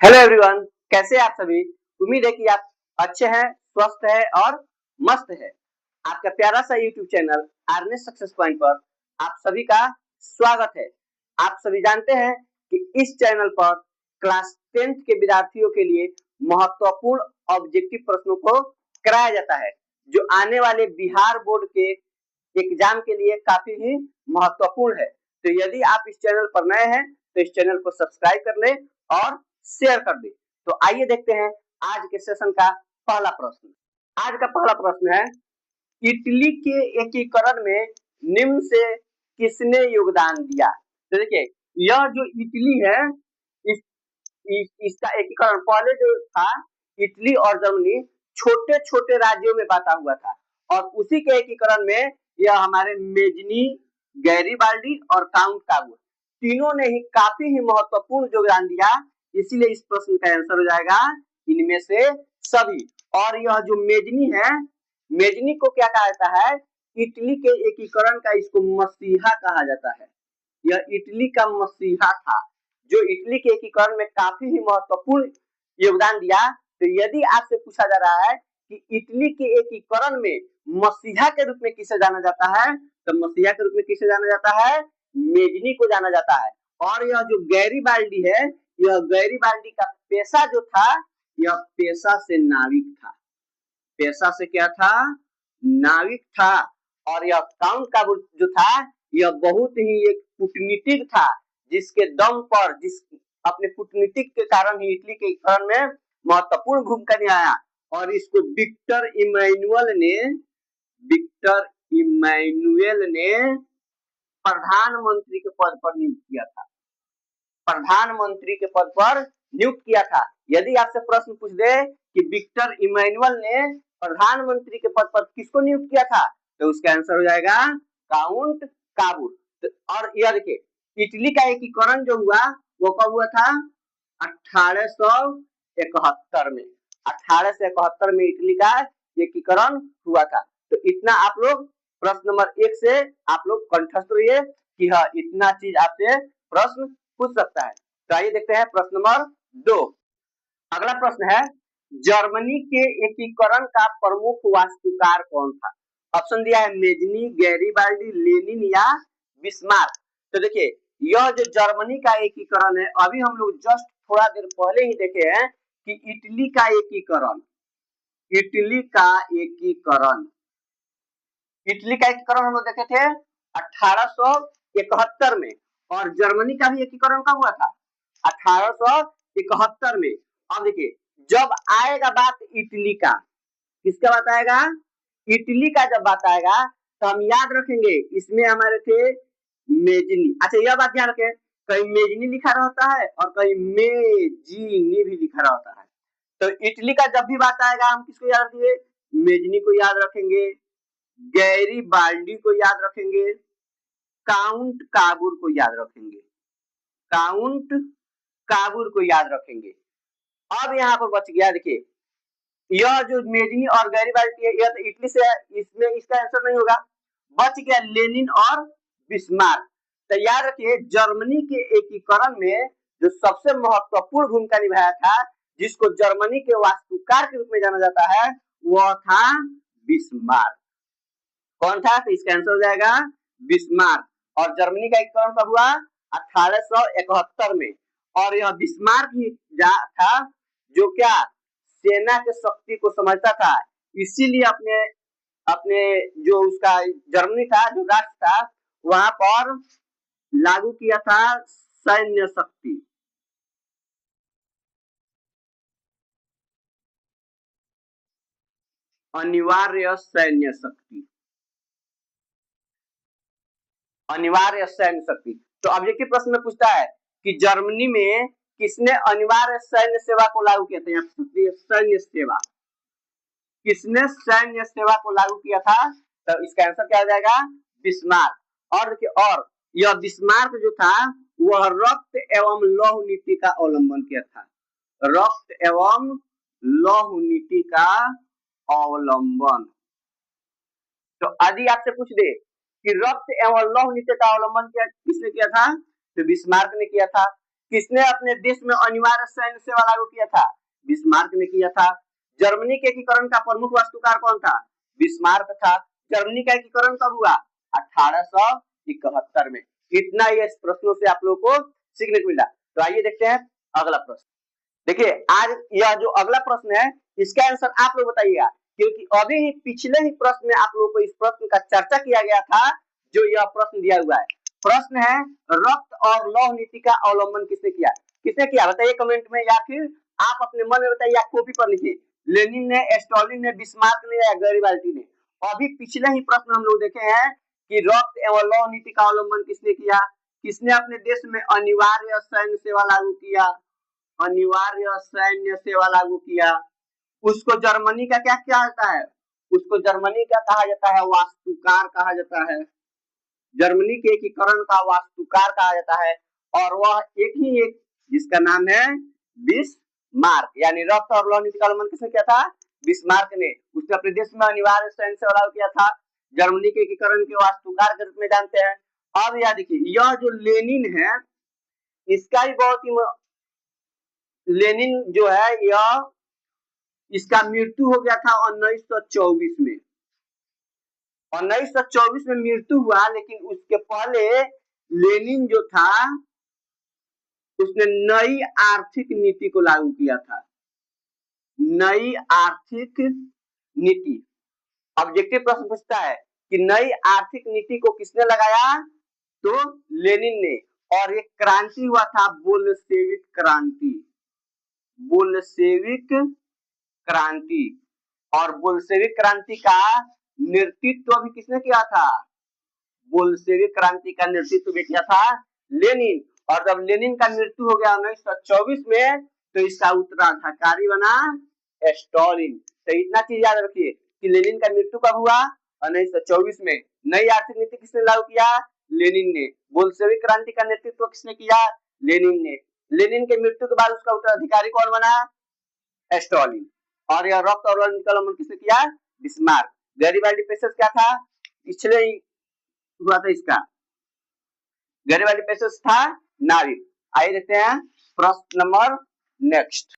Hello everyone, कैसे हैं आप सभी। उम्मीद है कि आप अच्छे हैं, स्वस्थ हैं और मस्त हैं। आपका प्यारा सा यूट्यूब चैनल आर्नेस सक्सेस पॉइंट पर आप सभी का स्वागत है। आप सभी जानते हैं कि इस चैनल पर क्लास 10th के विद्यार्थियों के लिए महत्वपूर्ण ऑब्जेक्टिव प्रश्नों को कराया जाता है, जो आने वाले बिहार बोर्ड के एग्जाम के लिए काफी ही महत्वपूर्ण है। तो यदि आप इस चैनल पर नए हैं तो इस चैनल को सब्सक्राइब कर लें और शेयर कर दें। तो आइए देखते हैं आज के सेशन का पहला प्रश्न। आज का पहला प्रश्न है, इटली के एकीकरण में निम्न से किसने योगदान दिया। तो देखिए, यह जो इटली है इसका एकीकरण पहले जो था, इटली और जर्मनी छोटे छोटे राज्यों में बांटा हुआ था और उसी के एकीकरण में यह हमारे मेजनी, गैरीबाल्डी और काउंट काबू तीनों ने ही काफी ही महत्वपूर्ण योगदान दिया। इसीलिए इस प्रश्न का आंसर हो जाएगा इनमें से सभी। और यह जो मेजनी है, मेजनी को क्या कहा जाता है, इटली के एकीकरण का इसको मसीहा कहा जाता है। यह इटली का मसीहा था जो इटली के एकीकरण में काफी ही महत्वपूर्ण योगदान दिया। तो यदि आपसे पूछा जा रहा है कि इटली के एकीकरण में मसीहा के रूप में किसे जाना जाता है, तो मसीहा के रूप में किसे जाना जाता है, मेजनी को जाना जाता है। और यह जो गैरीबाल्डी है, यह गैरीबाल्डी का पेशा जो था, यह पेशा से नाविक था। पेशा से क्या था, नाविक था। और यह काउंट का जो था, यह बहुत ही एक कूटनीतिक था, जिसके दम पर अपने कूटनीतिक के कारण ही इटली के एकीकरण में महत्वपूर्ण भूमिका निभाया। और इसको विक्टर इमैनुएल ने प्रधानमंत्री के पद पर नियुक्त किया था। प्रधानमंत्री के पद पर नियुक्त किया था। यदि आपसे प्रश्न पूछ दे कि विक्टर इमैनुएल ने प्रधानमंत्री के पद पर किसको नियुक्त किया था, तो उसका आंसर हो जाएगा काउंट काबू। और यह देखिए, इटली का एकीकरण जो हुआ वो कब हुआ था, 1871 में। 1871 में इटली का एकीकरण हुआ था। तो इतना आप लोग प्रश्न नंबर 1 से आप लोग कंठस्थ रहिए कि हाँ, इतना चीज आपसे प्रश्न पूछ सकता है। तो आइए देखते हैं प्रश्न नंबर 2। अगला प्रश्न है, जर्मनी के एकीकरण का प्रमुख वास्तुकार कौन था। ऑप्शन दिया है मेजनी, गैरीबाल्डी, लेनिन या बिस्मार्क। तो देखिए, यह जो जर्मनी का एकीकरण है, अभी हम लोग जस्ट थोड़ा देर पहले ही देखे हैं कि इटली का एकीकरण हम लोग देखे थे 1871 में। और जर्मनी का भी एकीकरण कब हुआ था, 1871 में। अब देखिए, जब आएगा बात इटली का, किसका बात आएगा, इटली का जब बात आएगा तो हम याद रखेंगे इसमें हमारे थे मेजनी। अच्छा, यह बात ध्यान रखें, कहीं मेजनी लिखा रहता है और कहीं मेजीनी भी लिखा रहता है। तो इटली का जब भी बात आएगा हम किसको याद रखेंगे, मेजनी को याद रखेंगे, गैरीबाल्डी को याद रखेंगे, काउंट काबूर को याद रखेंगे, अब यहाँ पर बच गया, देखिए यह जो मेजनी और गैरीबाल्डी है, यह तो इटली से है, इसमें इसका आंसर नहीं होगा। बच गया लेनिन और बिस्मार्क। तो याद रखिए, जर्मनी के एकीकरण में जो सबसे महत्वपूर्ण भूमिका निभाया था, जिसको जर्मनी के वास्तुकार के रूप में जाना जाता है, वह था बिस्मार्क। कौन था, तो इसका आंसर हो जाएगा बिस्मार्क। और जर्मनी का एकीकरण कब हुआ, 1871 में। और यह बिस्मार्क ही था जो क्या, सेना के शक्ति को समझता था। इसीलिए अपने जो उसका जर्मनी था, जो राष्ट्र था, वहां पर लागू किया था सैन्य शक्ति। अनिवार्य सैन्य शक्ति। तो ऑब्जेक्टिव प्रश्न में पूछता है कि जर्मनी में किसने अनिवार्य सैन्य सेवा को लागू किया था। सैन्य सेवा, किसने सैन्य सेवा को लागू किया था, तो इसका आंसर क्या हो जाएगा, बिस्मार्क। और देखिए, और यह बिस्मार्क जो था वह रक्त एवं लौह नीति का अवलंबन किया था। रक्त एवं लौह नीति का अवलंबन। तो यदि आपसे पूछ दे कि रक्त एवं लौह नीति का अवलंबन किसने किया था, तो बिस्मार्क ने किया था। किसने अपने देश में अनिवार्य सैन्य सेवा लागू किया था? बिस्मार्क ने किया था। जर्मनी के एकीकरण का प्रमुख वास्तुकार कौन था? बिस्मार्क था। जर्मनी का एकीकरण कब हुआ? 1871 में। इतना ही इस प्रश्नों से आप लोगों को सीखने को मिला। तो आइए देखते हैं अगला प्रश्न। देखिए आज यह जो अगला प्रश्न है इसका आंसर आप लोग बताइएगा, क्योंकि अभी ही पिछले ही प्रश्न में आप लोगों को इस प्रश्न का चर्चा किया गया था। जो यह प्रश्न दिया हुआ है, प्रश्न है रक्त और लौह नीति का अवलंबन किसने किया? किसने किया बताइए कमेंट में, या फिर आप अपने मन में बताइए, या कॉपी पर लिखिए। लेनिन ने, स्टालिन ने, बिस्मार्क ने या गैरिबाल्डी ने? अभी पिछले ही प्रश्न हम लोग देखे हैं कि रक्त एवं लौह नीति का अवलंबन किसने किया? किसने अपने देश में अनिवार्य सैन्य सेवा लागू किया? अनिवार्य सैन्य सेवा लागू किया। उसको जर्मनी का क्या कहा जाता है? उसको जर्मनी का कहा जाता है वास्तुकार कहा जाता है। जर्मनी के एकीकरण का वास्तुकार कहा जाता है, और वह एक ही एक जिसका नाम है बिस्मार्क। यानी रक्त और लौह नीति का अवलंबन किसने किया था? बिस्मार्क ने। उसने अपने देश में अनिवार्य सैन्य सेवा लागू किया था। जर्मनी के एकीकरण के वास्तुकार के रूप में जानते हैं। अब यह देखिए, यह जो लेनिन है इसका भी बहुत ही, लेनिन जो है यह, इसका मृत्यु हो गया था 1924 में। 1924 में मृत्यु हुआ, लेकिन उसके पहले लेनिन जो था उसने नई आर्थिक नीति को लागू किया था। नई आर्थिक नीति। ऑब्जेक्टिव प्रश्न पूछता है कि नई आर्थिक नीति को किसने लगाया? तो लेनिन ने। और एक क्रांति हुआ था बोल्शेविक क्रांति। बोल्शेविक क्रांति। और बोल्शेविक क्रांति का नेतृत्व भी किसने किया था? बोल्शेविक क्रांति का नेतृत्व भी किया था लेनिन। और जब लेनिन का मृत्यु हो गया 1924 में, तो इसका उत्तराधिकारी बना स्टालिन। तो इतना चीज याद रखिए कि लेनिन का मृत्यु कब हुआ? 1924 में। नई आर्थिक नीति किसने लागू किया? लेनिन ने। बोल्शेविक क्रांति का नेतृत्व किसने किया? लेनिन ने। लेनिन के मृत्यु के बाद उसका उत्तराधिकारी कौन बना? स्टालिन। और यह रक्त और लौह नीति का अवलंबन किसने किया? बिस्मार्क। गैरिबाल्डी पेशेंस क्या था? पिछले ही हुआ था इसका। गैरिबाल्डी पेशेंस था नाविक। आइए देखते हैं प्रश्न नंबर नेक्स्ट।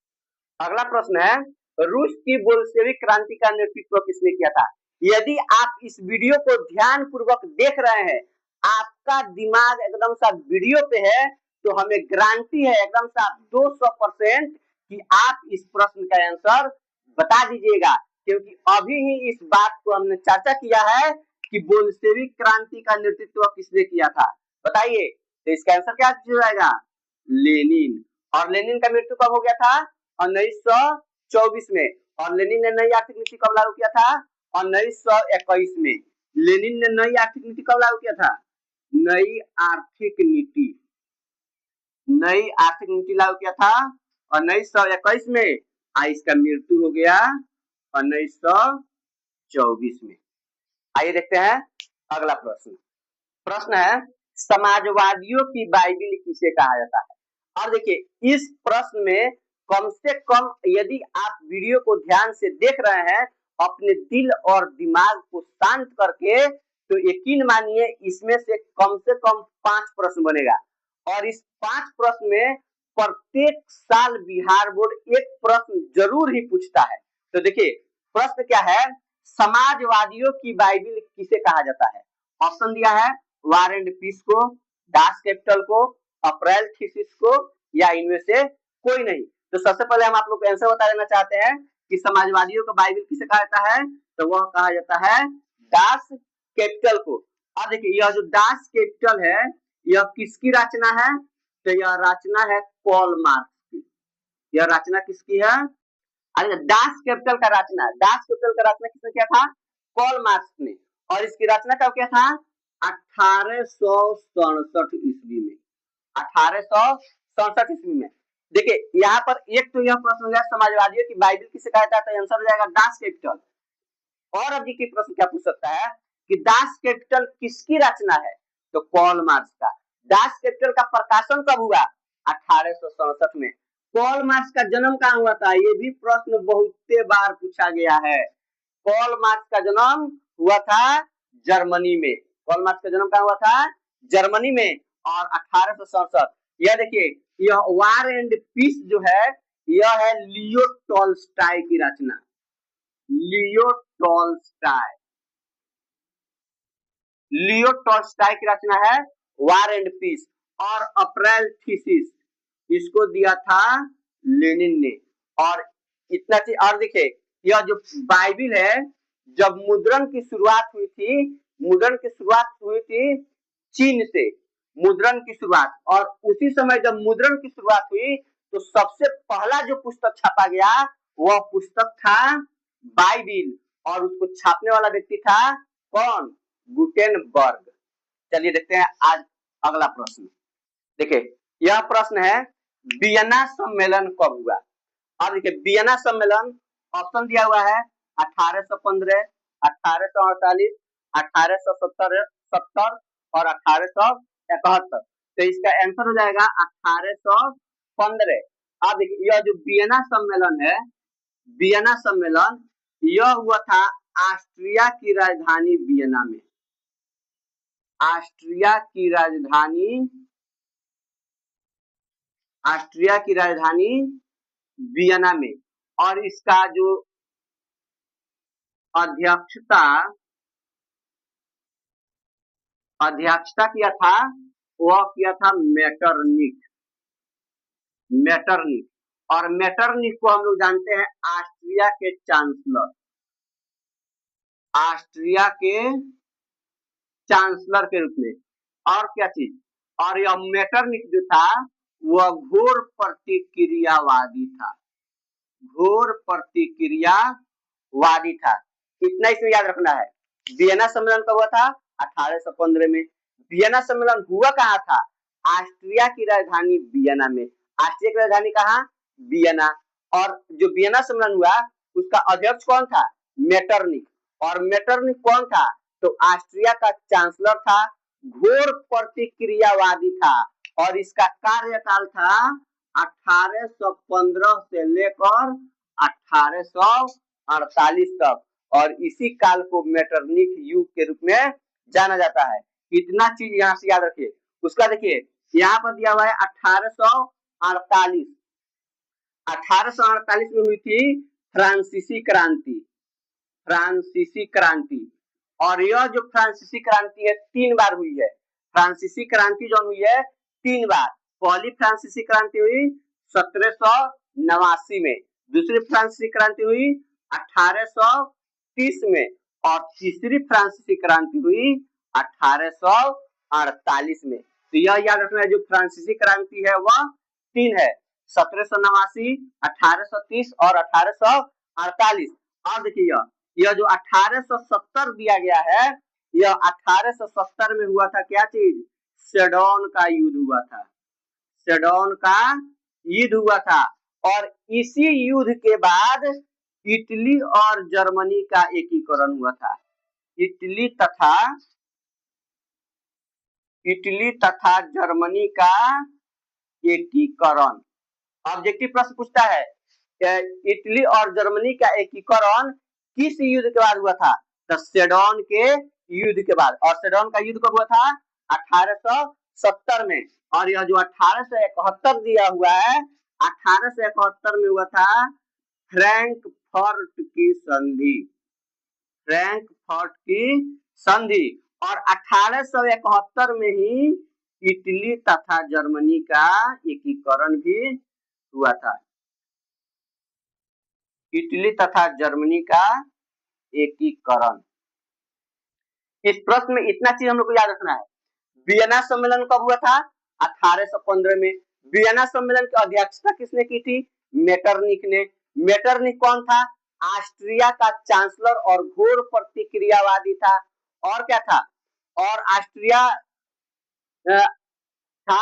अगला प्रश्न है रूस की बोल्शेविक क्रांति का नेतृत्व किसने किया था? यदि आप इस वीडियो को ध्यान पूर्वक देख रहे हैं, आपका दिमाग एकदम सा वीडियो पे है, तो हमें गारंटी है एकदम सा 200% कि आप इस प्रश्न का आंसर बता दीजिएगा, क्योंकि अभी ही इस बात को हमने चर्चा किया है कि बोल्शेविक क्रांति का नेतृत्व किसने किया था। बताइए, तो इसका आंसर क्या हो जाएगा? लेनिन। और लेनिन का मृत्यु कब हो गया था? 1924 में। और लेनिन ने नई आर्थिक नीति कब लागू किया था? 1921 में। लेनिन ने नई आर्थिक नीति कब लागू किया था? नई आर्थिक नीति लागू किया था 1921 में। इसका मृत्यु हो गया 1924 में। आइए देखते हैं अगला प्रश्न। प्रश्न है समाजवादियों की बाइबिल किसे कहा जाता है? और देखिए इस प्रश्न में कम से कम यदि आप वीडियो को ध्यान से देख रहे हैं, अपने दिल और दिमाग को शांत करके, तो यकीन मानिए इसमें से कम 5 प्रश्न बनेगा। और इस 5 प्रश्न में प्रत्येक साल बिहार बोर्ड एक प्रश्न जरूर ही पूछता है। तो देखिए प्रश्न क्या है? समाजवादियों की बाइबिल किसे कहा जाता है? ऑप्शन दिया है वार एंड पीस को, दास कैपिटल को, अप्रैल थीसिस को, या इनमें से कोई नहीं। तो सबसे पहले हम आप लोग को आंसर बता देना चाहते हैं कि समाजवादियों का बाइबिल किसे कहा जाता है? तो वह कहा जाता है दास कैपिटल को। अब देखिए यह जो दास कैपिटल है यह किसकी रचना है? तो यह रचना है कार्ल मार्क्स की। यह रचना किसकी है? अरे दास कैपिटल का रचना किसने किया था? कार्ल मार्क्स ने। और इसकी रचना कब किया था? 1867 ईस्वी में। 1867 ईस्वी में। देखिए यहाँ पर एक तो यह प्रश्न हो गया समाजवादियों की बाइबिल किसे कहा जाता है, आंसर हो जाएगा दास कैपिटल। और अब देखिए प्रश्न क्या पूछ सकता है कि दास कैपिटल किसकी रचना है? तो कार्ल मार्क्स का। दास कैपिटल का प्रकाशन कब हुआ? 1867 में। कार्ल मार्क्स का जन्म कहाँ हुआ था? ये भी प्रश्न बहुत बार पूछा गया है। कार्ल मार्क्स का जन्म हुआ था जर्मनी में। कार्ल मार्क्स का जन्म कहाँ हुआ था? जर्मनी में। और 1867 यह देखिए, यह वार एंड पीस जो है, यह है लियो टॉल्स्टाय की रचना। लियो टॉल्स्टाय, लियो टॉल्स्टाय की रचना है वार एंड पीस। और अप्रैल थीसिस इसको दिया था लेनिन ने। और इतना चीज और देखिए, यह जो बाइबिल है, जब मुद्रण की शुरुआत हुई थी, मुद्रण की शुरुआत हुई थी चीन से, मुद्रण की शुरुआत। और उसी समय जब मुद्रण की शुरुआत हुई तो सबसे पहला जो पुस्तक छापा गया वह पुस्तक था बाइबिल। और उसको छापने वाला व्यक्ति था कौन? गुटेनबर्ग। चलिए देखते हैं आज अगला प्रश्न। देखिए, यह प्रश्न है वियना सम्मेलन कब हुआ? अब देखिए, वियना सम्मेलन ऑप्शन दिया हुआ है 1815, 1848, 1870 और 1871। तो इसका आंसर हो जाएगा 1815। अब देखिए, यह जो वियना सम्मेलन है, वियना सम्मेलन यह हुआ था ऑस्ट्रिया की राजधानी वियना में। ऑस्ट्रिया की राजधानी, ऑस्ट्रिया की राजधानी वियना में। और इसका जो अध्यक्षता किया था वह किया था मेटरनिक। मेटरनिक, और मेटरनिक को हम लोग जानते हैं ऑस्ट्रिया के चांसलर, ऑस्ट्रिया के चांसलर के रूप में। और क्या चीज, और यह मेटरनिक जो था वह घोर प्रतिक्रियावादी था, घोर प्रतिक्रियावादी था। इतना इसमें याद रखना है। वियना सम्मेलन कब हुआ था? 1815 में। वियना सम्मेलन हुआ कहाँ था? ऑस्ट्रिया की राजधानी वियना में। ऑस्ट्रिया की राजधानी कहाँ? वियना। और जो वियना सम्मेलन हुआ उसका अध्यक्ष कौन था? मेटरनिक। और मेटरनिक कौन था? तो ऑस्ट्रिया का चांसलर था, घोर प्रतिक्रियावादी था। और इसका कार्यकाल था 1815 से लेकर 1848 तक। और इसी काल को मेटरनिक युग के रूप में जाना जाता है। इतना चीज यहाँ से याद रखिए। उसका देखिए, यहाँ पर दिया हुआ है 1848। 1848 में हुई थी फ्रांसीसी क्रांति, फ्रांसीसी क्रांति। और यह जो फ्रांसीसी क्रांति है 3 बार हुई है। फ्रांसीसी क्रांति जो हुई है 3 बार। पहली फ्रांसीसी क्रांति हुई 1789 में, दूसरी फ्रांसीसी क्रांति हुई 1830 में, और तीसरी फ्रांसीसी क्रांति हुई 1848 में। तो यह याद रखना है, जो फ्रांसीसी क्रांति है वह 3 है, 1789, 1830 और 1848। और देखिए, यह जो 1870 दिया गया है, यह 1870 में हुआ था क्या चीज? सेडोन का युद्ध हुआ था, सेडोन का युद्ध हुआ था। और इसी युद्ध के बाद इटली और जर्मनी का एकीकरण हुआ था। इटली तथा जर्मनी का एकीकरण। ऑब्जेक्टिव प्रश्न पूछता है, इटली और जर्मनी का एकीकरण किस युद्ध के बाद हुआ था? तो सेडोन के युद्ध के बाद। और सेडोन का युद्ध कब हुआ था? 1870 में। और यह जो 1871 दिया हुआ है, 1871 में हुआ था फ्रैंकफर्ट की संधि, फ्रैंकफर्ट की संधि। और 1871 में ही इटली तथा जर्मनी का एकीकरण भी हुआ था। इटली तथा जर्मनी का एकीकरण। इस प्रश्न में इतना चीज हम लोग को याद रखना है। वियना सम्मेलन कब हुआ था? 1815 में। वियना सम्मेलन की अध्यक्षता किसने की थी? मेटरनिक ने। मेटरनिक कौन था? ऑस्ट्रिया का चांसलर और घोर प्रतिक्रियावादी था। और क्या था? और ऑस्ट्रिया था,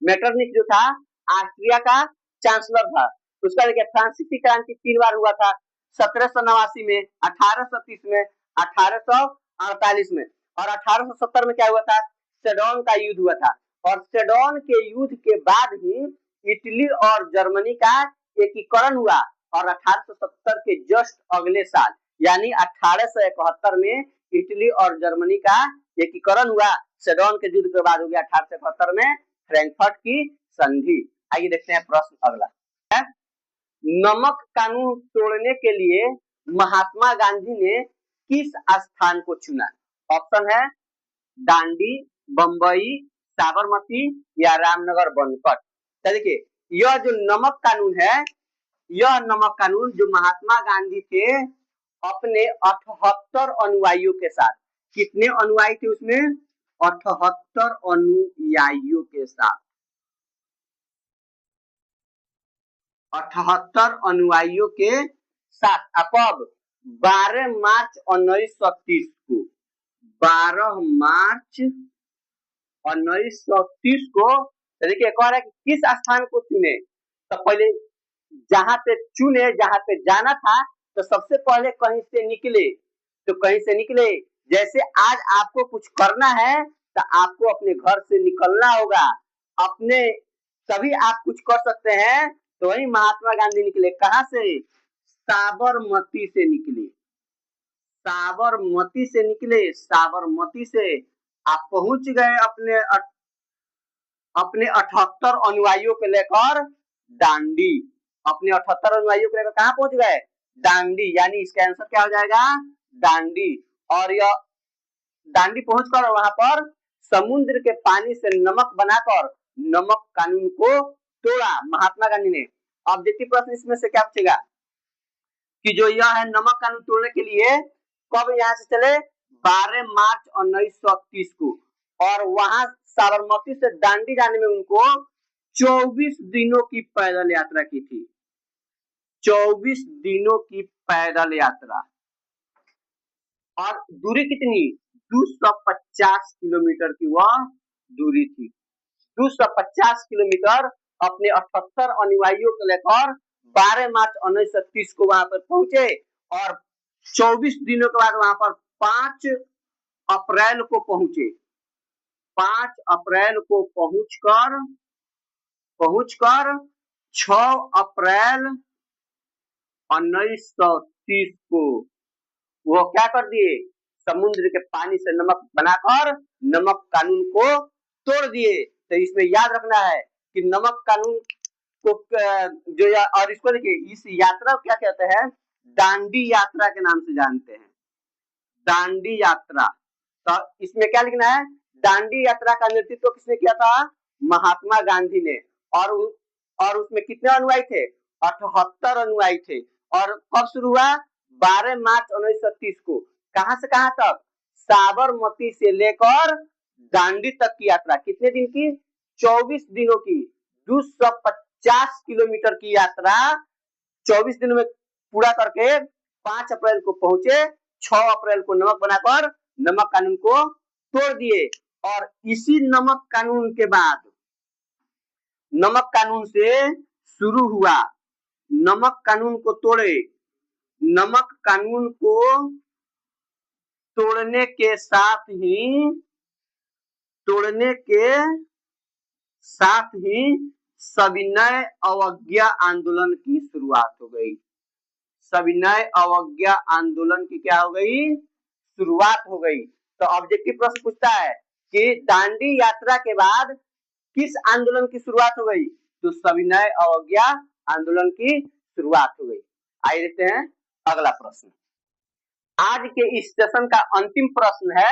मेटरनिक जो था ऑस्ट्रिया का चांसलर था। उसका देखिए, फ्रांसीसी क्रांति 3 बार हुआ था, 1789 में, 1830 में, 1848 में। और 1870 में क्या हुआ था? सेडोन का युद्ध हुआ था। और सेडोन के युद्ध के बाद ही इटली और जर्मनी का एकीकरण हुआ। और 1870 के जस्ट अगले साल यानी 1871 में इटली और जर्मनी का एकीकरण हुआ। सेडोन के युद्ध के बाद हो गया 1871 में फ्रैंकफर्ट की संधि। आइए देखते हैं प्रश्न अगला है, नमक कानून तोड़ने के लिए महात्मा गांधी ने किस स्थान को चुना? ऑप्शन है दांडी, बंबई, साबरमती या रामनगर बनपट। तो देखिए यह जो नमक कानून है, यह नमक कानून जो महात्मा गांधी थे अपने 78 अनुयायियों के साथ, कितने अनुयायी थे उसमें? 78 अनुयायियों के साथ, 78 अनुयायियों के साथ। अब 12 मार्च 1930 को, 12 मार्च 1930 को देखिए कह रहा है कि किस स्थान को चुने। तो पहले जहां पे चुने, जहां पे जाना था, तो सबसे पहले कहीं से निकले। तो कहीं से निकले, जैसे आज आपको कुछ करना है तो आपको अपने घर से निकलना होगा, अपने तभी आप कुछ कर सकते हैं। तो वही महात्मा गांधी निकले, कहां से? साबरमती से निकले, साबरमती से निकले। साबरमती से आप पहुंच गए अपने 78 अनुयायियों को लेकर दांडी। अपने 78 अनुयायियों को लेकर कहां पहुंच गए? दांडी, यानी इसका आंसर क्या हो जाएगा? दांडी। और यह दांडी पहुंचकर वहां पर समुद्र के पानी से नमक बनाकर नमक कानून को तोड़ा महात्मा गांधी ने। ऑब्जेक्टिव प्रश्न इसमें से क्या पूछेगा कि जो यह है नमक कानून तोड़ने के लिए कब यहाँ से चले? 12 मार्च 1930 को, और वहां साबरमती से दांडी जाने में उनको 24 दिनों की पैदल यात्रा की थी। 24 दिनों की पैदल यात्रा, और दूरी कितनी? 250 किलोमीटर की वह दूरी थी। 250 किलोमीटर अपने 78 अनुयायियों को लेकर 12 मार्च 1930 को वहां पर पहुंचे, और 24 दिनों के बाद वहां पर 5 अप्रैल को पहुंचे। 5 अप्रैल को पहुंचकर 6 अप्रैल 1930 को वो क्या कर दिए? समुद्र के पानी से नमक बनाकर नमक कानून को तोड़ दिए। तो इसमें याद रखना है कि नमक कानून को जो और इसको देखिए, इस यात्रा को क्या कहते हैं? दांडी यात्रा के नाम से जानते हैं, दांडी यात्रा। तो इसमें क्या लिखना है? दांडी यात्रा का नेतृत्व किसने किया था? महात्मा गांधी ने। और उसमें कितने अनुयायी थे? 78 अनुयायी थे। और कब शुरू हुआ? 12 मार्च 1930 को। कहां से कहां तक? साबरमती से लेकर दांडी तक की यात्रा। कितने दिन की? 24 दिनों की। 250 किलोमीटर की यात्रा 24 दिनों में पूरा करके 5 अप्रैल को पहुंचे। 6 अप्रैल को नमक बनाकर नमक कानून को तोड़ दिए। और इसी नमक कानून के बाद, नमक कानून से शुरू हुआ, नमक कानून को तोड़े। नमक कानून को तोड़ने के साथ ही सविनय अवज्ञा आंदोलन की शुरुआत हो गई। सविनय अवज्ञा आंदोलन की क्या हो गई? शुरुआत हो गई। तो ऑब्जेक्टिव प्रश्न पूछता है कि दांडी यात्रा के बाद किस आंदोलन की शुरुआत हो गई? तो सविनय अवज्ञा आंदोलन की शुरुआत हो गई। आइए देखते हैं अगला प्रश्न। आज के इस सेशन का अंतिम प्रश्न है,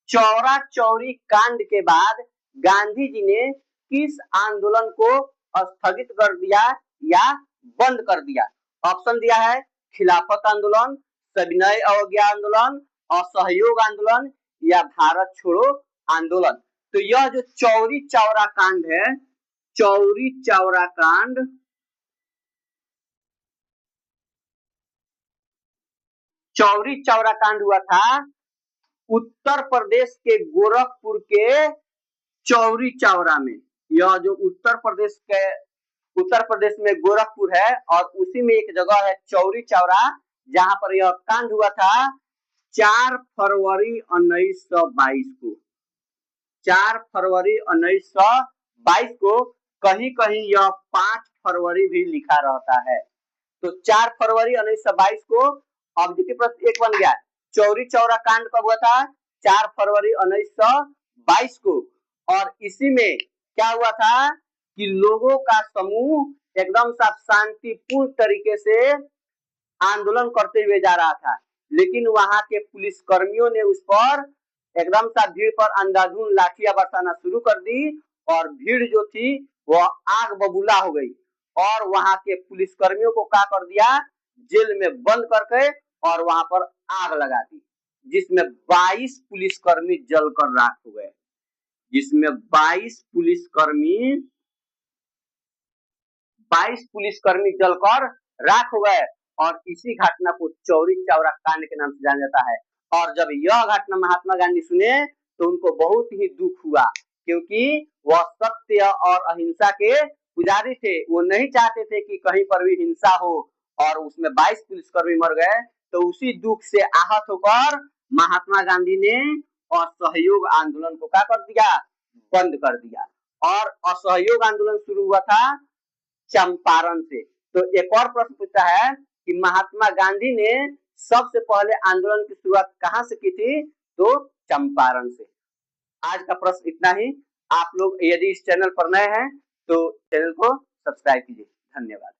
चौरा चौरी कांड के बाद गांधी जी ने किस आंदोलन को स्थगित कर दिया या बंद कर दिया? ऑप्शन दिया है खिलाफत आंदोलन, सविनय अवज्ञा आंदोलन, असहयोग आंदोलन या भारत छोड़ो आंदोलन। तो यह जो चौरी चौरा कांड है, चौरी चौरा कांड, चौरी चौरा कांड हुआ था उत्तर प्रदेश के गोरखपुर के चौरी चौरा में। यह जो उत्तर प्रदेश में गोरखपुर है, और उसी में एक जगह है चौरी चौरा, जहां पर यह कांड हुआ था 4 फरवरी 1922 को। 4 फरवरी 1922 को, कहीं कहीं यह 5 फरवरी भी लिखा रहता है। तो 4 फरवरी 1922 को ऑब्जेक्टिव प्रश्न 1 बन गया। चौरी चौरा कांड कब हुआ था? 4 फरवरी 1922 को। और इसी में क्या हुआ था कि लोगों का समूह एकदम सा शांतिपूर्ण तरीके से आंदोलन करते हुए जा रहा था, लेकिन वहां के पुलिस कर्मियों ने उस पर एकदम सा भीड़ पर अंधाधुंध लाठियां बरसाना शुरू कर दी और भीड़ जो थी वह आग बबूला हो गई और वहां के पुलिस कर्मियों को क्या कर दिया, जेल में बंद करके और वहां पर आग लगा दी, जिसमें 22 पुलिसकर्मी जलकर राख हो गए, जिसमें 22 पुलिसकर्मी जलकर राख हो गए। और इसी घटना को चौरी चौरा कांड के नाम से जाना जाता है। और जब यह घटना महात्मा गांधी सुने तो उनको बहुत ही दुख हुआ, क्योंकि वह सत्य और अहिंसा के पुजारी थे। वो नहीं चाहते थे कि कहीं पर भी हिंसा हो, और उसमें 22 पुलिसकर्मी मर गए। तो उसी दुख से आहत होकर महात्मा गांधी ने असहयोग आंदोलन को क्या कर दिया, बंद कर दिया। और असहयोग आंदोलन शुरू हुआ था चंपारण से। तो एक और प्रश्न पूछता है कि महात्मा गांधी ने सबसे पहले आंदोलन की शुरुआत कहां से की थी, तो चंपारण से। आज का प्रश्न इतना ही। आप लोग यदि इस चैनल पर नए हैं तो चैनल को सब्सक्राइब कीजिए। धन्यवाद।